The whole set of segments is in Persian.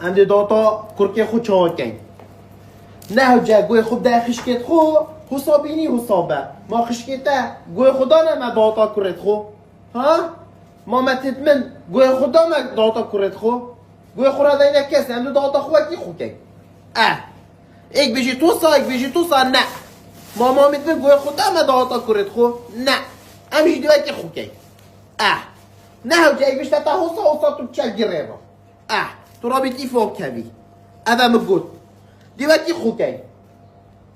عند داتا کرکی خود چهار کن نه جا گوی خود ده خشکت خو حسابینی حسابه ما خشکته گوی خدا نه ما داتا کرد خو ها ما متت من گوی خدا ما داتا کرد خو گوی خورا دینه کسی عند داتا خو کی خو کن ایک بیشی تو سا نه ما میتونم گوی خدا ما داتا کرد خو نه همیشه دیوه کی خو کن نه جا ایک بیشتر تا حسا تو چل گره با تو را بیتی فوق کبی اوه مگود دیوه کی خو کن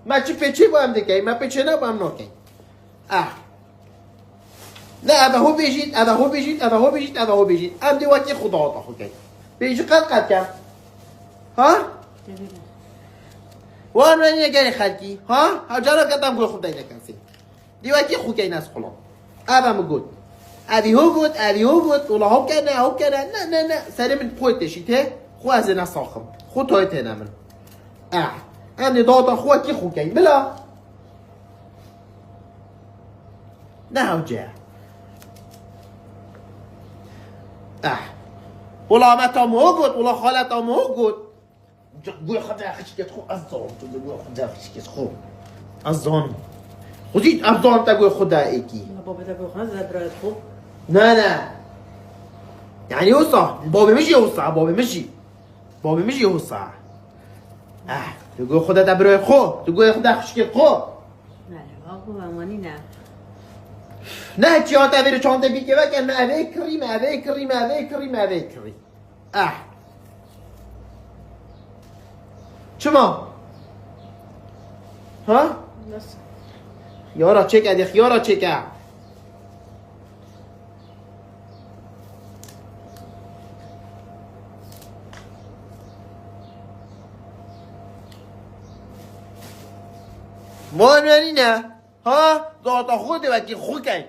ما چی پیچه با هم دکی ما پیچه نه با هم نکن نه اوه هو بیجید هم دیوه کی خدا داتا خو کن بیجی قد کن ها وان من نگری خلکی ها جانا کدام گوی خود دینه کنسی دیوه کی خو کن از خلا اوه مگود اوی هو بود اولا هو کنه نه سری من خود تشیده خو از نه ساخم خود تایت نمن هم داتا خو کی خو کن بلا نه هم جا اولا متا مو بود اولا خالتا مو بود گوی خود خشکت خو از زان تو گوی خود خشکت خو از زان خودید از زان تا گوی خود ایکی بابا تا گوی خود زبرات خو نه يعني وصع بابي مش يوصع بابي مش يوصع تقول خدا دبروي خو تقول خدا خشكي خو نه بابا مامانی نه چی ها تبیر چانده بی که بکن معوه کری چما ها یارا چک ادی خیارا چک ما نه ها داتا خود وکی خو کن